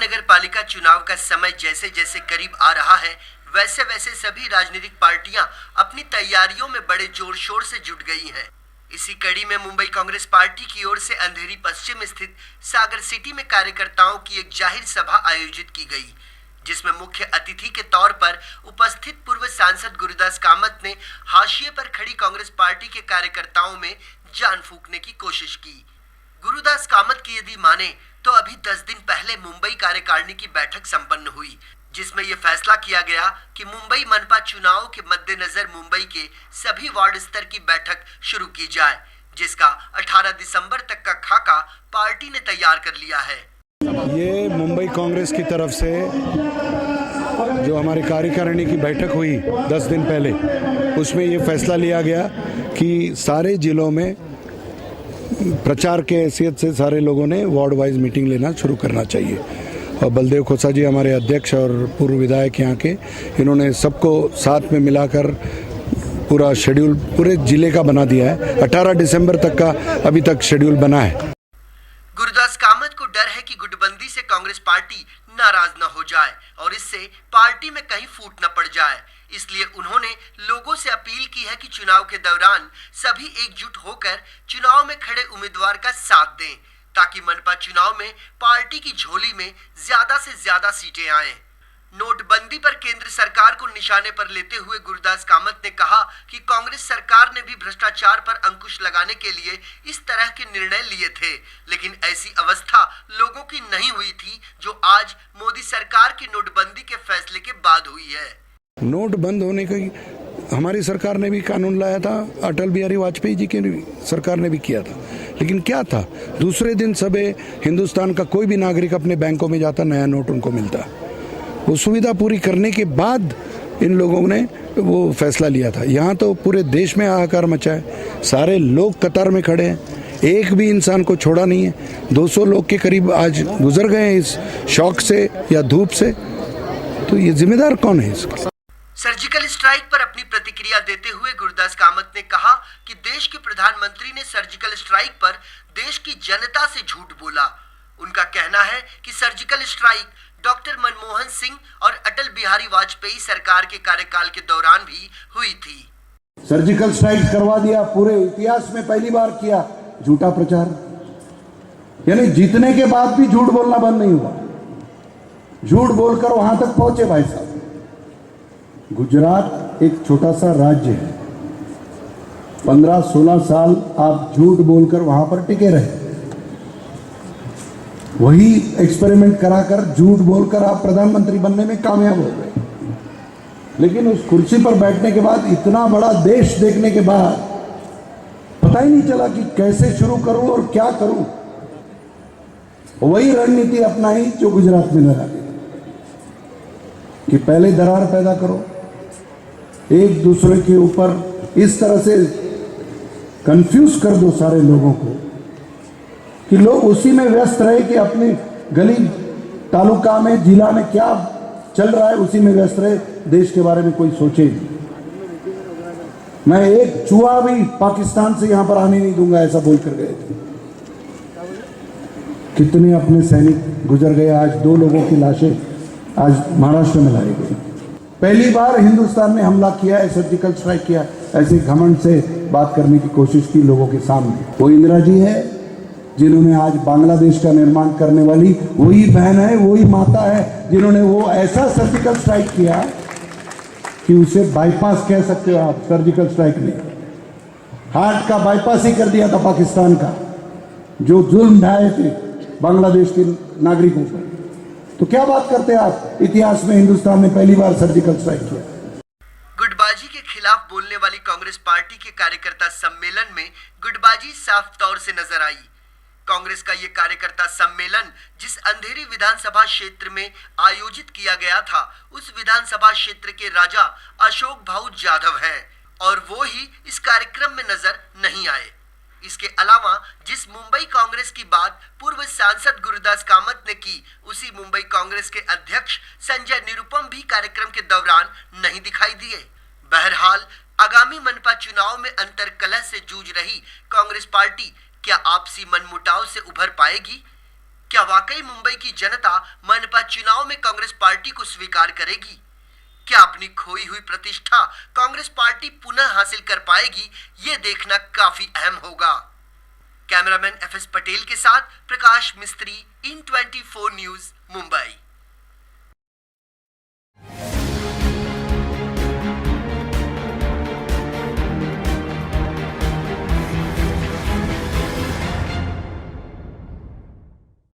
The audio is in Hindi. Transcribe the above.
महानगर पालिका चुनाव का समय जैसे जैसे करीब आ रहा है, वैसे वैसे सभी राजनीतिक पार्टियां अपनी तैयारियों में बड़े जोर शोर से जुट गई हैं। इसी कड़ी में मुंबई कांग्रेस पार्टी की ओर से अंधेरी पश्चिम स्थित सागर सिटी में कार्यकर्ताओं की एक जाहिर सभा आयोजित की गई, जिसमें मुख्य अतिथि के तौर पर उपस्थित पूर्व सांसद गुरुदास कामत ने हाशिए पर खड़ी कांग्रेस पार्टी के कार्यकर्ताओं में जान फूंकने की कोशिश की। गुरुदास कामत की यदि माने तो अभी 10 दिन पहले मुंबई कार्यकारिणी की बैठक संपन्न हुई, जिसमें यह फैसला किया गया कि मुंबई मनपा चुनाव के मद्देनजर मुंबई के सभी वार्ड स्तर की बैठक शुरू की जाए, जिसका 18 दिसंबर तक का खाका पार्टी ने तैयार कर लिया है। ये मुंबई कांग्रेस की तरफ से जो हमारी कार्यकारिणी की बैठक हुई 10 दिन पहले, उसमें ये फैसला लिया गया कि सारे जिलों में प्रचार के हैसियत से सारे लोगों ने वार्ड वाइज मीटिंग लेना शुरू करना चाहिए। और बलदेव खोसा जी हमारे अध्यक्ष और पूर्व विधायक यहाँ के, इन्होंने सबको साथ में मिलाकर पूरा शेड्यूल पूरे जिले का बना दिया है। 18 दिसंबर तक का अभी तक शेड्यूल बना है। गुरुदास कामत को डर है कि गुटबंदी से कांग्रेस पार्टी नाराज न हो जाए और इससे पार्टी में कहीं फूट न पड़ जाए, इसलिए उन्होंने लोगों से अपील की है कि चुनाव के दौरान सभी एकजुट होकर चुनाव में खड़े उम्मीदवार का साथ दें, ताकि मनपा चुनाव में पार्टी की झोली में ज्यादा से ज्यादा सीटें आएं। नोटबंदी पर केंद्र सरकार को निशाने पर लेते हुए गुरुदास कामत ने कहा कि कांग्रेस सरकार ने भी भ्रष्टाचार पर अंकुश लगाने के लिए इस तरह के निर्णय लिए थे, लेकिन ऐसी अवस्था लोगों की नहीं हुई थी जो आज मोदी सरकार की नोटबंदी के फैसले के बाद हुई है। नोट बंद होने की हमारी सरकार ने भी कानून लाया था, अटल बिहारी वाजपेयी जी की सरकार ने भी किया था, लेकिन क्या था, दूसरे दिन सब हिंदुस्तान का कोई भी नागरिक अपने बैंकों में जाता, नया नोट उनको मिलता। वो सुविधा पूरी करने के बाद इन लोगों ने वो फैसला लिया था। यहाँ तो पूरे देश में हाहाकार मचा है, सारे लोग कतार में खड़े हैं, एक भी इंसान को छोड़ा नहीं है। 200 लोग के करीब आज गुजर गए हैं इस शौक से या धूप से, तो ये जिम्मेदार कौन है इसका? सर्जिकल स्ट्राइक पर अपनी प्रतिक्रिया देते हुए गुरुदास कामत ने कहा कि देश के प्रधानमंत्री ने सर्जिकल स्ट्राइक पर देश की जनता से झूठ बोला। उनका कहना है कि surgical strike doctor Manmohan Singh और अटल बिहारी वाजपेयी सरकार के कार्यकाल के दौरान भी हुई थी। सर्जिकल स्ट्राइक करवा दिया, पूरे इतिहास में पहली बार किया झूठा प्रचार, यानी जीतने के बाद भी झूठ बोलना बंद नहीं हुआ, झूठ बोलकर वहां तक पहुंचे। भाई साहब, गुजरात एक छोटा सा राज्य है, 15-16 साल आप झूठ बोलकर वहां पर टिके रहे, वही एक्सपेरिमेंट कराकर झूठ बोलकर आप प्रधानमंत्री बनने में कामयाब हो गए। लेकिन उस कुर्सी पर बैठने के बाद, इतना बड़ा देश देखने के बाद पता ही नहीं चला कि कैसे शुरू करूं और क्या करूं। वही रणनीति अपनाई जो गुजरात में लगा दी कि पहले दरार पैदा करो, एक दूसरे के ऊपर इस तरह से कंफ्यूज कर दो सारे लोगों को कि लोग उसी में व्यस्त रहे कि अपने गली तालुका में जिला में क्या चल रहा है उसी में व्यस्त रहे, देश के बारे में कोई सोचे नहीं। मैं एक चूहा भी पाकिस्तान से यहां पर आने नहीं दूंगा, ऐसा बोलकर गए थे। कितने अपने सैनिक गुजर गए, आज 2 लोगों की लाशें आज महाराष्ट्र में लाई गई। पहली बार हिंदुस्तान ने हमला किया है, सर्जिकल स्ट्राइक किया, ऐसे घमंड से बात करने की कोशिश की लोगों के सामने। वो इंदिरा जी है जिन्होंने आज बांग्लादेश का निर्माण करने वाली वही बहन है, वही माता है जिन्होंने वो ऐसा सर्जिकल स्ट्राइक किया कि उसे बाईपास कह सकते हो आप। सर्जिकल स्ट्राइक ने हार्ट का बाईपास ही कर दिया था पाकिस्तान का, जो जुल्म ढाए थे बांग्लादेश के नागरिकों पर। तो क्या बात करते हैं आप, इतिहास में हिंदुस्तान ने पहली बार सर्जिकल स्ट्राइक किया। गुटबाजी के खिलाफ बोलने वाली कांग्रेस पार्टी के कार्यकर्ता सम्मेलन में गुटबाजी साफ तौर से नजर आई। कांग्रेस का ये कार्यकर्ता सम्मेलन जिस अंधेरी विधानसभा क्षेत्र में आयोजित किया गया था, उस विधानसभा क्षेत्र के राजा अशोक भाऊ जाधव हैं और वो ही इस कार्यक्रम में नजर नहीं आए। इसके अलावा जिस मुंबई कांग्रेस की बात पूर्व सांसद गुरुदास कामत ने की, उसी मुंबई कांग्रेस के अध्यक्ष संजय निरुपम भी कार्यक्रम के दौरान नहीं दिखाई दिए। बहरहाल आगामी मनपा चुनाव में अंतर्कलह से जूझ रही कांग्रेस पार्टी क्या आपसी मनमुटाव से उभर पाएगी? क्या वाकई मुंबई की जनता मनपा चुनाव में कांग्रेस पार्टी को स्वीकार करेगी? क्या अपनी खोई हुई प्रतिष्ठा कांग्रेस पार्टी पुनः हासिल कर पाएगी? ये देखना काफी अहम होगा। कैमरामैन FS पटेल के साथ प्रकाश मिस्त्री, IN24 न्यूज, मुंबई।